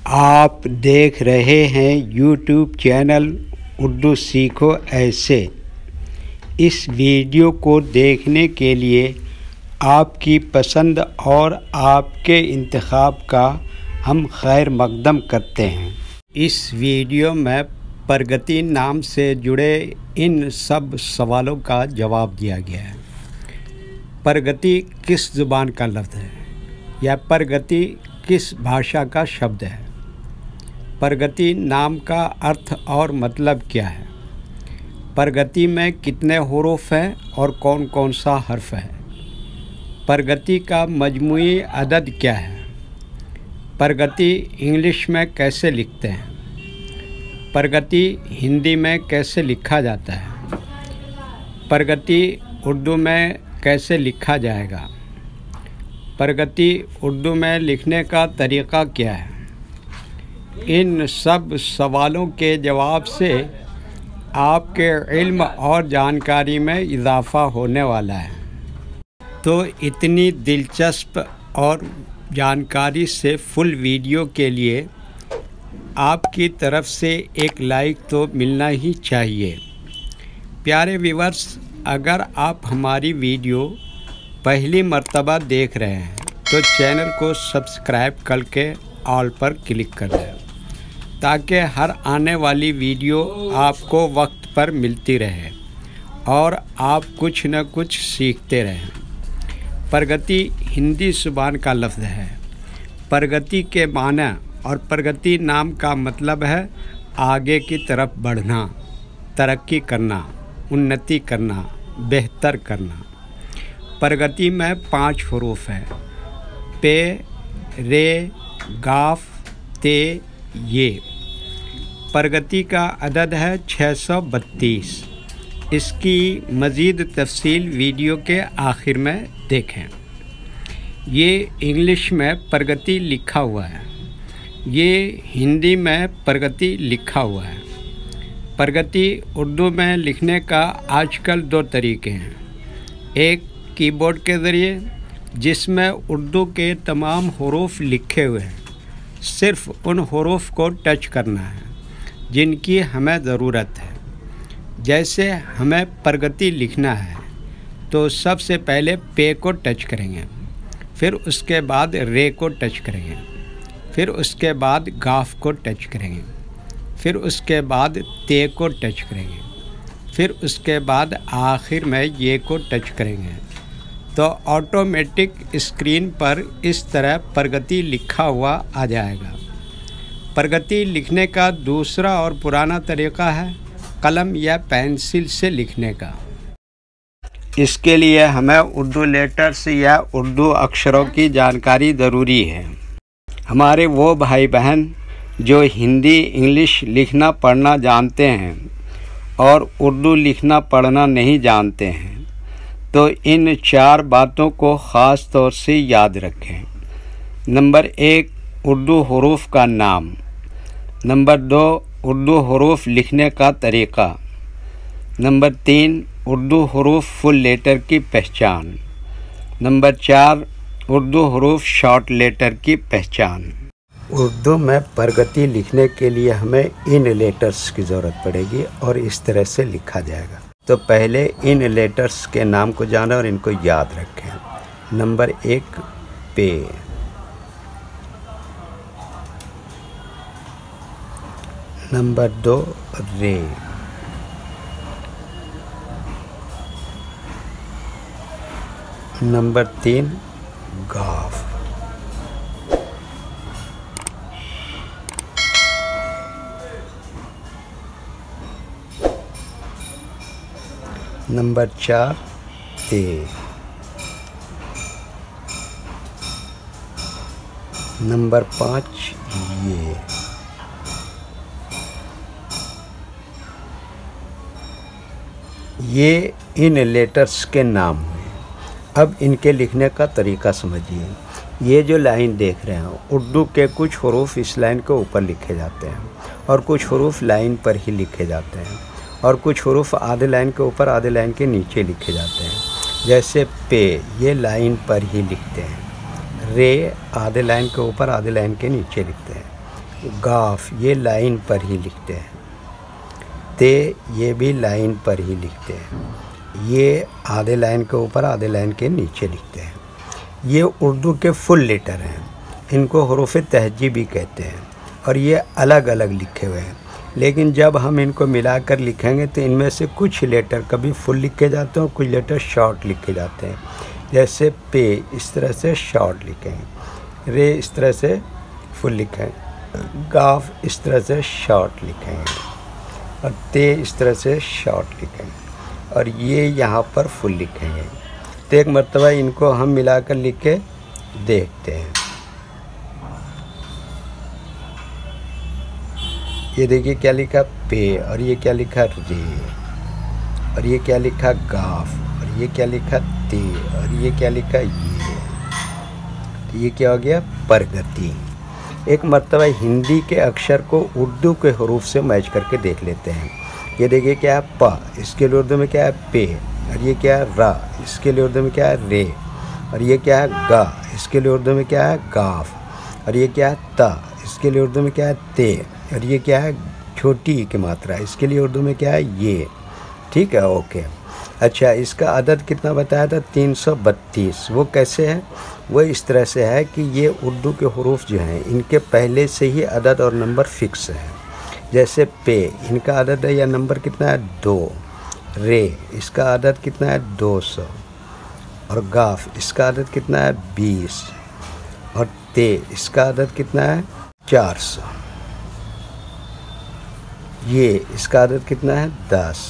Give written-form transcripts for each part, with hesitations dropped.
आप देख रहे हैं YouTube चैनल उर्दू सीखो ऐसे। इस वीडियो को देखने के लिए आपकी पसंद और आपके इंतखाब का हम खैर मकदम करते हैं। इस वीडियो में प्रगति नाम से जुड़े इन सब सवालों का जवाब दिया गया है। प्रगति किस ज़ुबान का लफ्ज़ है या प्रगति किस भाषा का शब्द है? प्रगति नाम का अर्थ और मतलब क्या है? प्रगति में कितने हुरूफ हैं और कौन कौन सा हर्फ है? प्रगति का मजमूई अदद क्या है? प्रगति इंग्लिश में कैसे लिखते हैं? प्रगति हिंदी में कैसे लिखा जाता है? प्रगति उर्दू में कैसे लिखा जाएगा? प्रगति उर्दू में लिखने का तरीक़ा क्या है? इन सब सवालों के जवाब से आपके इल्म और जानकारी में इजाफ़ा होने वाला है। तो इतनी दिलचस्प और जानकारी से फुल वीडियो के लिए आपकी तरफ से एक लाइक तो मिलना ही चाहिए। प्यारे व्यूअर्स, अगर आप हमारी वीडियो पहली मर्तबा देख रहे हैं तो चैनल को सब्सक्राइब करके ऑल पर क्लिक कर दें ताकि हर आने वाली वीडियो आपको वक्त पर मिलती रहे और आप कुछ न कुछ सीखते रहें। प्रगति हिंदी ज़ुबान का लफ्ज़ है। प्रगति के माने और प्रगति नाम का मतलब है आगे की तरफ बढ़ना, तरक्की करना, उन्नति करना, बेहतर करना। प्रगति में 5 हुरूफ हैं: पे, रे, गाफ, ते, ये। प्रगति का अदद है 632। इसकी मज़ीद तफसील वीडियो के आखिर में देखें। ये इंग्लिश में प्रगति लिखा हुआ है, ये हिंदी में प्रगति लिखा हुआ है। प्रगति उर्दू में लिखने का आजकल 2 तरीके हैं। एक कीबोर्ड के ज़रिए, जिसमें उर्दू के तमाम हुरूफ लिखे हुए हैं, सिर्फ़ उन हुरूफ को टच करना है जिनकी हमें ज़रूरत है। जैसे हमें प्रगति लिखना है तो सबसे पहले पे को टच करेंगे, फिर उसके बाद रे को टच करेंगे, फिर उसके बाद गाफ को टच करेंगे, फिर उसके बाद ते को टच करेंगे, फिर उसके बाद आखिर में ये को टच करेंगे। तो ऑटोमेटिक स्क्रीन पर इस तरह प्रगति लिखा हुआ आ जाएगा। प्रगति लिखने का दूसरा और पुराना तरीक़ा है कलम या पेंसिल से लिखने का। इसके लिए हमें उर्दू लेटर्स या उर्दू अक्षरों की जानकारी ज़रूरी है। हमारे वो भाई बहन जो हिंदी इंग्लिश लिखना पढ़ना जानते हैं और उर्दू लिखना पढ़ना नहीं जानते हैं, तो इन 4 बातों को ख़ास तौर से याद रखें। नंबर 1, उर्दू हुरूफ का नाम। नंबर 2, उर्दू हुरूफ लिखने का तरीक़ा। नंबर 3, उर्दू हुरूफ फुल लेटर की पहचान। नंबर 4, उर्दू हुरूफ शॉर्ट लेटर की पहचान। उर्दू में प्रगति लिखने के लिए हमें इन लेटर्स की ज़रूरत पड़ेगी और इस तरह से लिखा जाएगा। तो पहले इन लेटर्स के नाम को जानें और इनको याद रखें। नंबर 1, पे। नंबर 2, रे। नंबर 3, गाफ। नंबर 4, ते। नंबर 5, ये। ये इन लेटर्स के नाम हुए। अब इनके लिखने का तरीक़ा समझिए। ये जो लाइन देख रहे हैं, उर्दू के कुछ हुरूफ इस लाइन के ऊपर लिखे जाते हैं और कुछ हुरूफ लाइन पर ही लिखे जाते हैं और कुछ हुरूफ आधे लाइन के ऊपर आधे लाइन के नीचे लिखे जाते हैं। जैसे पे, ये लाइन पर ही लिखते हैं। रे आधे लाइन के ऊपर आधे लाइन के नीचे लिखते हैं। गाफ ये लाइन पर ही लिखते हैं, ते ये भी लाइन पर ही लिखते हैं, ये आधे लाइन के ऊपर आधे लाइन के नीचे लिखते हैं। ये उर्दू के फुल लेटर हैं, इनको हुरूफ तहजी भी कहते हैं और ये अलग अलग लिखे हुए हैं। लेकिन जब हम इनको मिलाकर लिखेंगे तो इनमें से कुछ लेटर कभी फुल लिखे जाते हैं और कुछ लेटर शॉर्ट लिखे जाते हैं। जैसे पे इस तरह से शॉर्ट लिखेंगे, रे इस तरह से फुल लिखेंगे, गाफ इस तरह से शॉर्ट लिखेंगे और ते इस तरह से शॉर्ट लिखेंगे और ये यहाँ पर फुल लिखेंगे। तो एक मरतबा इनको हम मिलाकर लिख के देखते हैं। ये देखिए क्या लिखा पे, और ये क्या लिखा रे, और ये क्या लिखा गाफ, और ये क्या लिखा ते, और ये क्या लिखा ये। तो ये क्या हो गया प्रगति। एक मरतबा हिंदी के अक्षर को उर्दू के हरूफ से मैच करके देख लेते हैं। ये देखिए क्या है प, इसके लिए उर्दू में क्या है पे, और ये क्या है रा, इसके लिए उर्दू में क्या है रे, और ये क्या है गा, इसके लिए उर्दू में क्या है गाफ, और ये क्या है ता, इसके लिए उर्दू में क्या है ते, और ये क्या है छोटी की मात्रा, इसके लिए उर्दू में क्या है ये। ठीक है, ओके। अच्छा, इसका अदद कितना बताया था 332। वो कैसे है? वो इस तरह से है कि ये उर्दू के हुरूफ जो हैं इनके पहले से ही अदद और नंबर फिक्स है। जैसे पे, इनका अदद है या नंबर कितना है 2, रे इसका अदद कितना है 200, और गाफ इसका अदद कितना है 20, और ते इसका अदद कितना है 400, ये इसका अदद कितना है 10।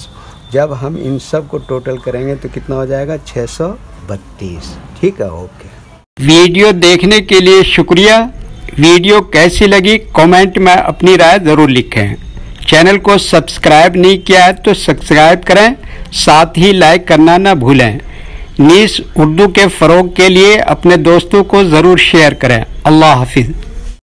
जब हम इन सब को टोटल करेंगे तो कितना हो जाएगा 632। ठीक है, ओके। वीडियो देखने के लिए शुक्रिया। वीडियो कैसी लगी कमेंट में अपनी राय ज़रूर लिखें। चैनल को सब्सक्राइब नहीं किया है तो सब्सक्राइब करें, साथ ही लाइक करना ना भूलें। नीस उर्दू के फ़रोग के लिए अपने दोस्तों को ज़रूर शेयर करें। अल्लाह हाफिज़।